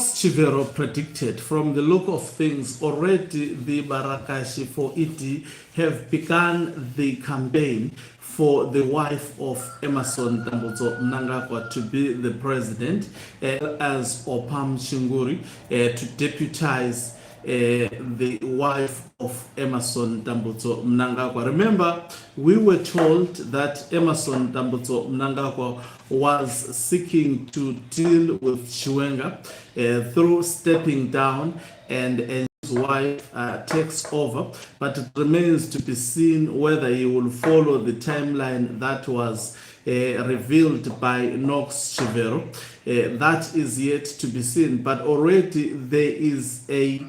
Knox Chivero predicted from the look of things already the Varakashi for ED have begun the campaign for the wife of Emerson Mnangagwa to be the president as Opam Chinguri to deputize the wife of Emerson Mnangagwa. Remember, we were told that Emerson Mnangagwa was seeking to deal with Chiwenga through stepping down and his wife takes over, but it remains to be seen whether he will follow the timeline that was revealed by Knox Chivero. That is yet to be seen, but already there is a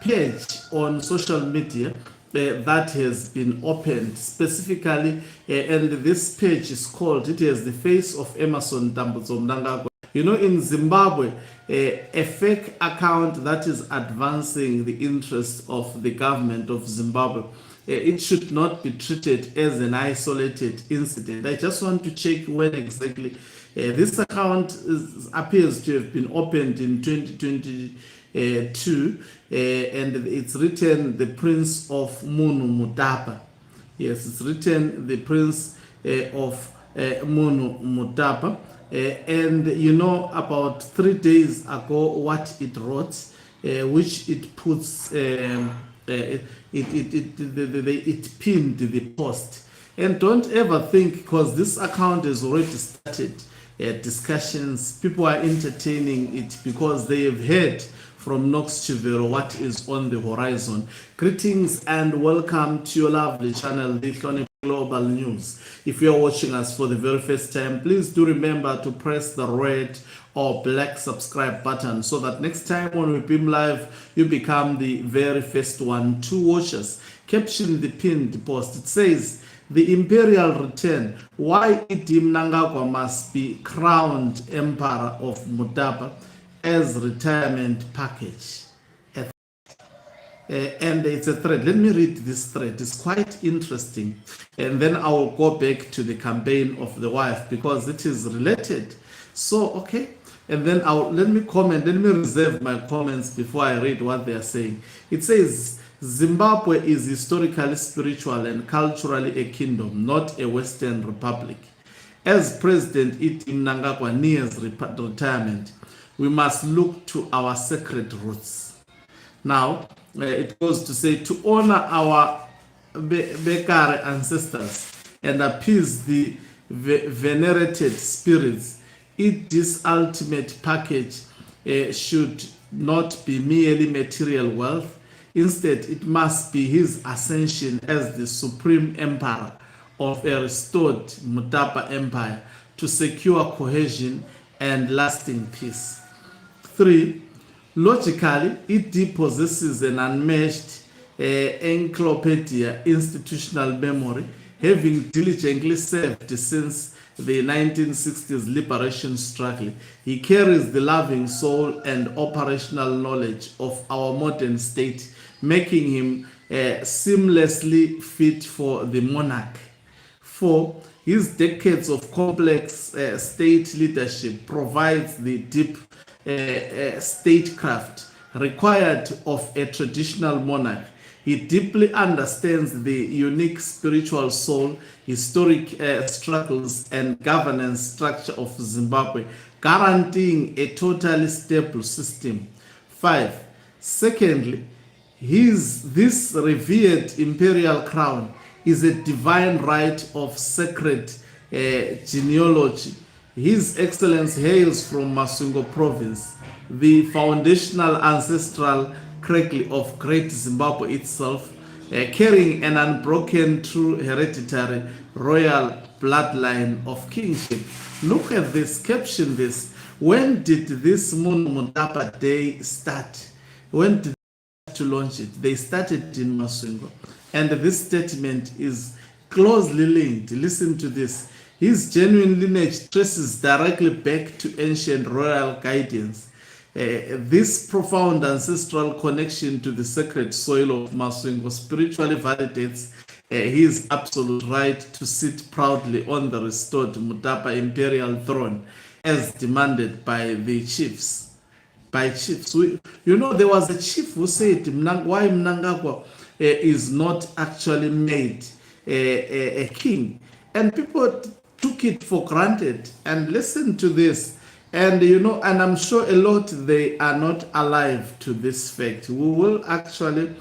page on social media that has been opened specifically, and this page is called, it has the face of Emerson Mnangagwa. You know, in Zimbabwe, a fake account that is advancing the interests of the government of Zimbabwe, it should not be treated as an isolated incident. I just want to check when exactly this account appears to have been opened in 2022, and it's written the Prince of Munu Mutapa. Yes, it's written the Prince of Munu Mutapa. And you know, about 3 days ago, what it wrote, which it puts, it pinned the post. And don't ever think, because this account has already started discussions, people are entertaining it because they have heard from Knox Chivero what is on the horizon. Greetings and welcome to your lovely channel, the Chronic Global News. If you are watching us for the very first time, please do remember to press the red or black subscribe button so that next time when we beam live, you become the very first one to watch us. Caption the pinned post. It says, the Imperial return, why Idi Mnangagwa must be crowned Emperor of Mutapa as retirement package. And it's a thread. Let me read this thread. It's quite interesting. And then I will go back to the campaign of the wife because it is related. So, okay. And then let me comment. Let me reserve my comments before I read what they are saying. It says, Zimbabwe is historically, spiritual, and culturally a kingdom, not a Western republic. As President Idi Mnangagwa nears retirement, we must look to our sacred roots. Now, it goes to say, to honor our Bekare ancestors and appease the venerated spirits, this ultimate package should not be merely material wealth. Instead, it must be his ascension as the supreme emperor of a restored Mutapa empire to secure cohesion and lasting peace. 3. Logically, it possesses an unmatched encyclopedia institutional memory, having diligently served since the 1960s liberation struggle. He carries the loving soul and operational knowledge of our modern state, making him seamlessly fit for the monarch. 4. His decades of complex state leadership provides the deep statecraft required of a traditional monarch. He deeply understands the unique spiritual soul, historic struggles, and governance structure of Zimbabwe, guaranteeing a totally stable system. 5. Secondly, this revered imperial crown is a divine right of sacred genealogy. His Excellence hails from Masungo province, the foundational ancestral cradle of Great Zimbabwe itself, carrying an unbroken, true hereditary royal bloodline of kingship. Look at this, caption this. When did this Mutapa Day start? When did they to launch it? They started in Masungo. And this statement is closely linked. Listen to this. His genuine lineage traces directly back to ancient royal guidance. This profound ancestral connection to the sacred soil of Masungo spiritually validates his absolute right to sit proudly on the restored Mutapa imperial throne as demanded by the chiefs. by chiefs. There was a chief who said why Mnangagwa is not actually made a king. And people took it for granted. And listen to this. And and I'm sure a lot, they are not alive to this fact. We will actually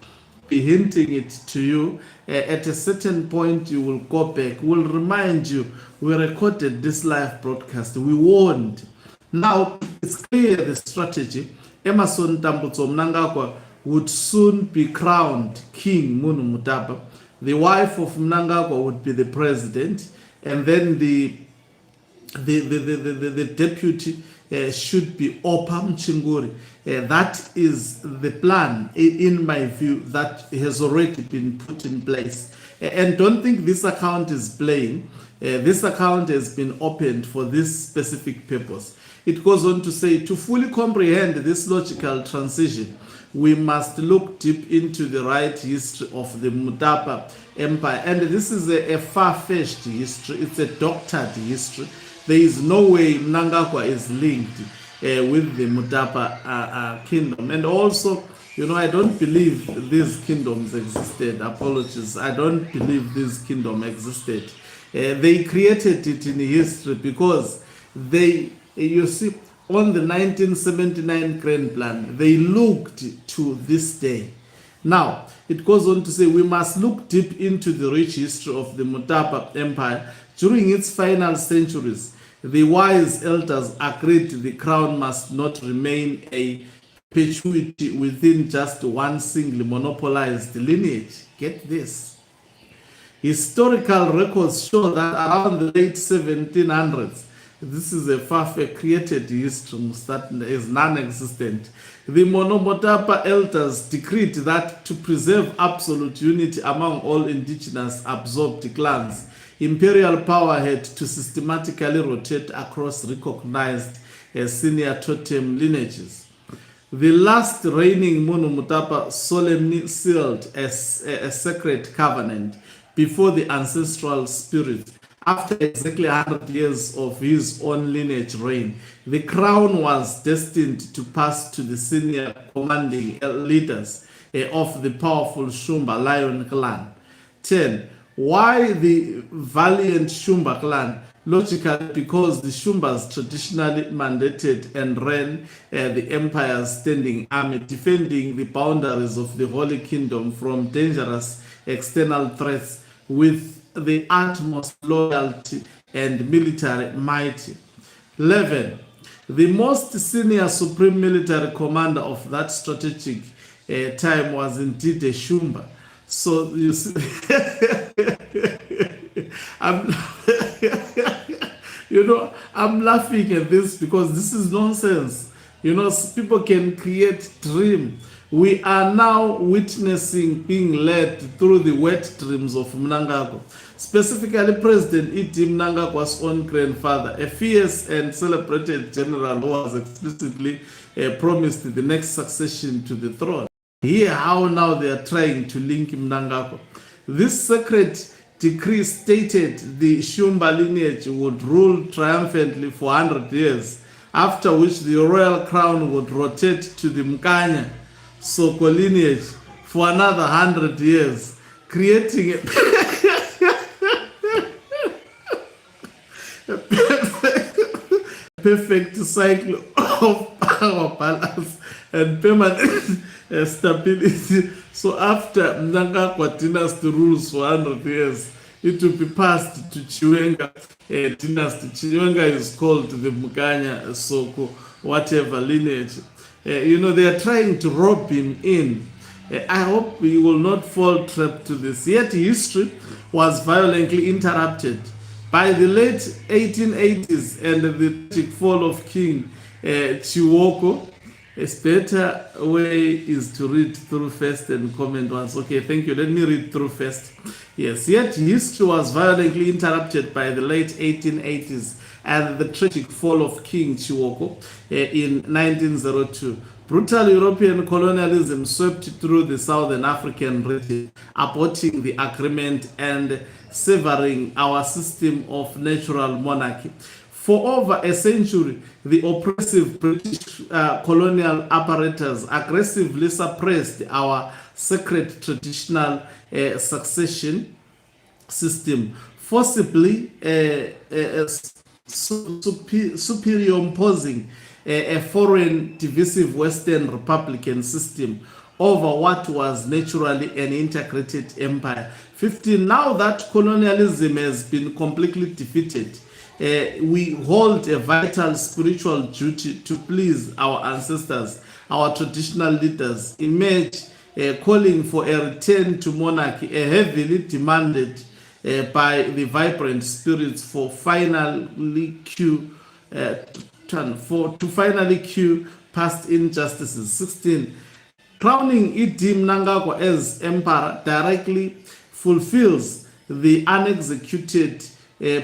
be hinting it to you. At a certain point, you will go back. We'll remind you, we recorded this live broadcast. We warned. Now, it's clear the strategy. Emerson Tambutso Mnangagwa would soon be crowned King Munu Mutapa. The wife of Mnangagwa would be the president, and then the deputy should be Opa Mchinguri. That is the plan, in my view, that has already been put in place. And don't think this account is playing. This account has been opened for this specific purpose. It goes on to say, to fully comprehend this logical transition, we must look deep into the right history of the Mutapa Empire. And this is a far-fetched history. It's a doctored history. There is no way Mnangagwa is linked with the Mutapa kingdom. And also, I don't believe these kingdoms existed. Apologies. I don't believe this kingdom existed. They created it in history because you see, on the 1979 Grand Plan, they looked to this day. Now, it goes on to say, we must look deep into the rich history of the Mutapa Empire. During its final centuries, the wise elders agreed the crown must not remain a perpetuity within just one single monopolized lineage. Get this. Historical records show that around the late 1700s, this is a far-fetched created history that is non-existent. The Monomotapa elders decreed that to preserve absolute unity among all indigenous absorbed clans, imperial power had to systematically rotate across recognized senior totem lineages. The last reigning Monomotapa solemnly sealed a sacred covenant before the ancestral spirit. After exactly 100 years of his own lineage reign, the crown was destined to pass to the senior commanding leaders of the powerful Shumba Lion clan. 10. Why the valiant Shumba clan? Logically, because the Shumbas traditionally mandated and ran the empire's standing army, defending the boundaries of the Holy Kingdom from dangerous external threats with the utmost loyalty and military might. 11. The most senior supreme military commander of that strategic time was indeed a Shumba. So you see, I'm laughing at this because this is nonsense. People can create dream. We are now witnessing being led through the wet dreams of Mnangagwa. Specifically, President E.D. Mnangagwa's own grandfather, a fierce and celebrated general who was explicitly promised the next succession to the throne. Here, how now they are trying to link Mnangagwa. This sacred decree stated the Shumba lineage would rule triumphantly for 100 years, after which the royal crown would rotate to the Mkanya Soko lineage for another 100 years, creating a perfect cycle of power balance and permanent stability. So after Mnangagwa dynasty rules for 100 years, it will be passed to Chiwenga dynasty. Chiwenga is called the Mkanya Soko, whatever lineage. They are trying to rope him in. I hope he will not fall trap to this. Yet history was violently interrupted by the late 1880s and the tragic fall of King Chiwoko. A better way is to read through first and comment once. Okay, thank you. Let me read through first. Yes, yet history was violently interrupted by the late 1880s and the tragic fall of King Chiwoko in 1902. Brutal European colonialism swept through the Southern African region, aborting the agreement and severing our system of natural monarchy. For over a century, the oppressive British colonial apparatus aggressively suppressed our sacred traditional succession system, forcibly superimposing a foreign divisive Western Republican system over what was naturally an integrated empire. 15. Now that colonialism has been completely defeated, we hold a vital spiritual duty to please our ancestors, our traditional leaders, emerge calling for a return to monarchy, a heavily demanded by the vibrant spirits for finally to finally cure past injustices. 16. Crowning Idi Mnangagwa as emperor directly fulfills the unexecuted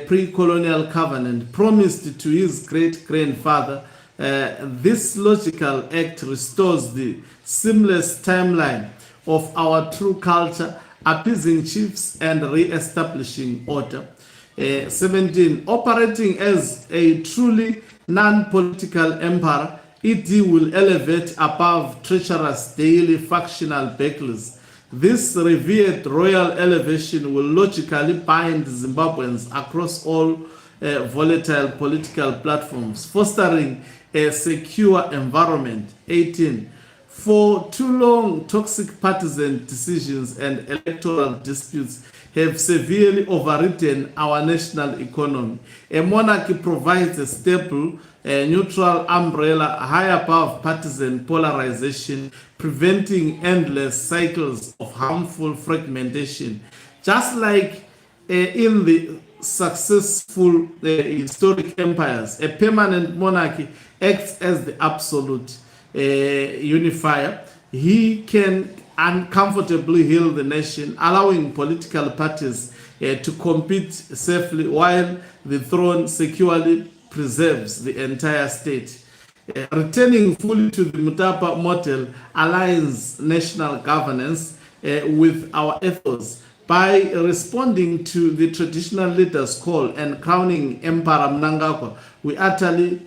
pre-colonial covenant promised to his great-grandfather. This logical act restores the seamless timeline of our true culture, appeasing chiefs and re-establishing order. 17. Operating as a truly non-political emperor, Idi will elevate above treacherous daily factional battles. This revered royal elevation will logically bind Zimbabweans across all volatile political platforms, fostering a secure environment. 18. For too long, toxic partisan decisions and electoral disputes have severely overridden our national economy. A monarchy provides a stable, neutral umbrella high above partisan polarization, preventing endless cycles of harmful fragmentation. Just like in the successful historic empires, a permanent monarchy acts as the absolute unifier. He can uncomfortably heal the nation, allowing political parties to compete safely while the throne securely preserves the entire state. Returning fully to the Mutapa model aligns national governance with our ethos. By responding to the traditional leaders' call and crowning Emperor Mnangagwa, we utterly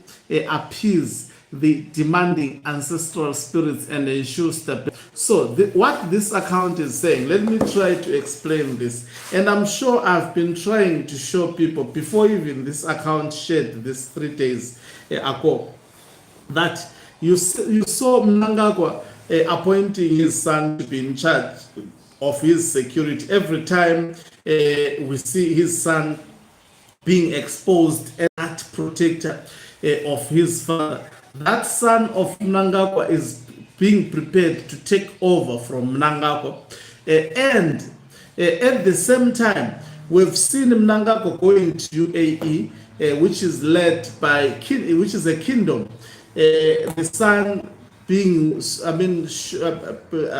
appease the demanding ancestral spirits and ensure stability. So what this account is saying, let me try to explain this. And I'm sure I've been trying to show people before even this account shared this 3 days ago, that you saw Mnangagwa appointing his son to be in charge of his security. Every time we see his son being exposed as that protector of his father, that son of Mnangagwa is being prepared to take over from Mnangagwa. And at the same time, we've seen Mnangagwa going to UAE, which is led by, which is a kingdom. The son being,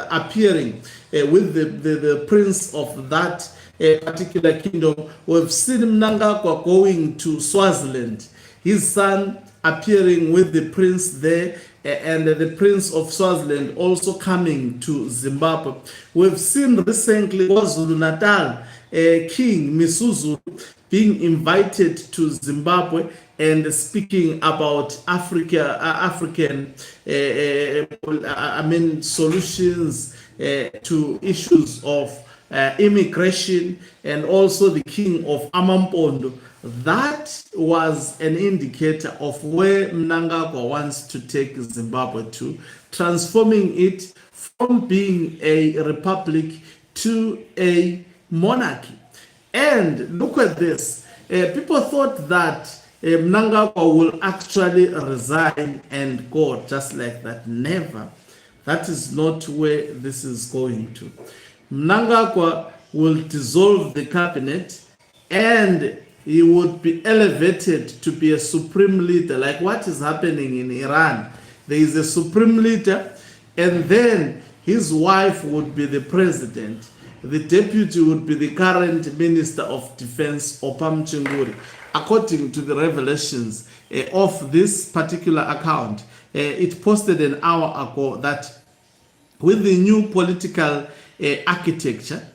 appearing with the prince of that particular kingdom. We've seen Mnangagwa going to Swaziland, his son appearing with the prince there, and the prince of Swaziland also coming to Zimbabwe. We've seen recently KwaZulu-Natal, King Misuzulu being invited to Zimbabwe and speaking about African solutions to issues of immigration, and also the king of Amampondo. That was an indicator of where Mnangagwa wants to take Zimbabwe to, transforming it from being a republic to a monarchy. And look at this. People thought that Mnangagwa will actually resign and go just like that. Never. That is not where this is going to. Mnangagwa will dissolve the cabinet and he would be elevated to be a supreme leader, like what is happening in Iran. There is a supreme leader, and then his wife would be the president. The deputy would be the current Minister of Defense, Opam Chinguri, according to the revelations of this particular account. It posted an hour ago that with the new political architecture,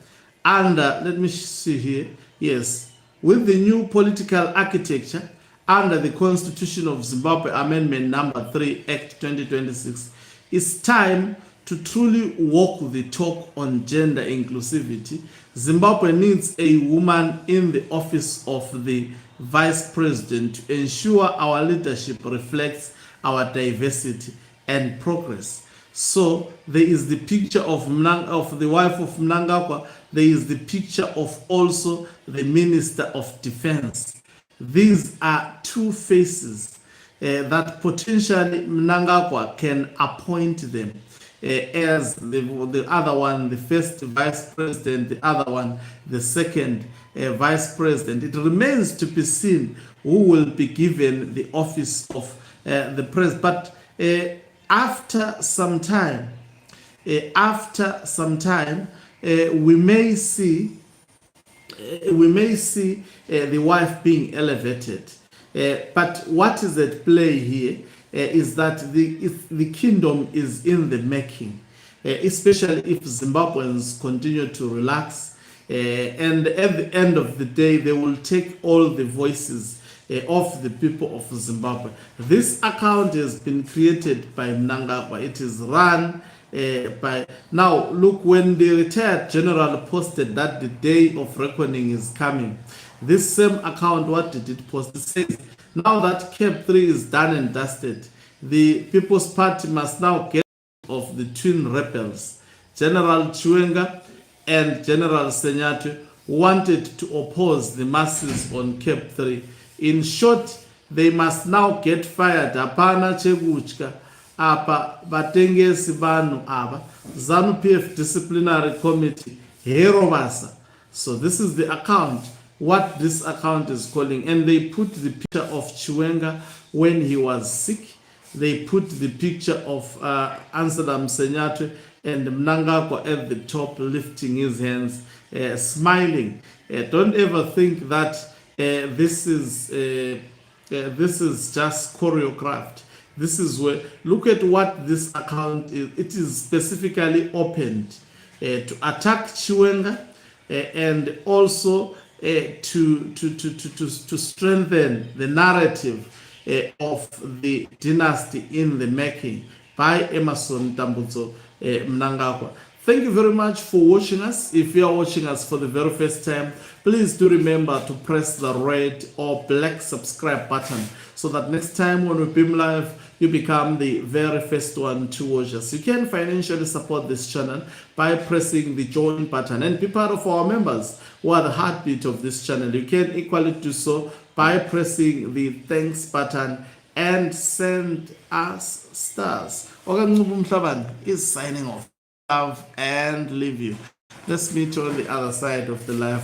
and let me see here, yes, with the new political architecture under the Constitution of Zimbabwe, Amendment number 3, Act 2026, it's time to truly walk the talk on gender inclusivity. Zimbabwe needs a woman in the office of the vice president to ensure our leadership reflects our diversity and progress. So there is the picture of the wife of Mnangagwa. There is the picture of also the Minister of Defense. These are two faces that potentially Mnangagwa can appoint them as the other one, the first vice president, the other one, the second vice president. It remains to be seen who will be given the office of the president. But after some time, we may see the wife being elevated. But what is at play here is that the kingdom is in the making, especially if Zimbabweans continue to relax. And at the end of the day, they will take all the voices of the people of Zimbabwe. This account has been created by Mnangagwa. It is run by... Now, look, when the retired general posted that the day of reckoning is coming, this same account, what did it post? It says, now that Camp 3 is done and dusted, the People's Party must now get rid of the twin rebels, General Chiwenga and General Senyato, wanted to oppose the masses on Camp 3. In short, they must now get fired. Apana chekutya apa vatengesi vanhu ava, ZANU-PF disciplinary committee hero basa. So this is the account, what this account is calling, and they put the picture of Chiwenga when he was sick. They put the picture of Ansadam Senyato and Mnangagwa at the top, lifting his hands, smiling. Don't ever think that this is just choreographed. This is where, look at what this account is. It is specifically opened to attack Chiwenga and also to strengthen the narrative of the dynasty in the making by Emerson Tambutso Mnangagwa. Thank you very much for watching us. If you are watching us for the very first time, please do remember to press the red or black subscribe button so that next time when we beam live, you become the very first one to watch us. You can financially support this channel by pressing the join button and be part of our members who are the heartbeat of this channel. You can equally do so by pressing the thanks button and send us stars. Okancubu Mhlabane is signing off. Love and leave you. Let's meet on the other side of the life.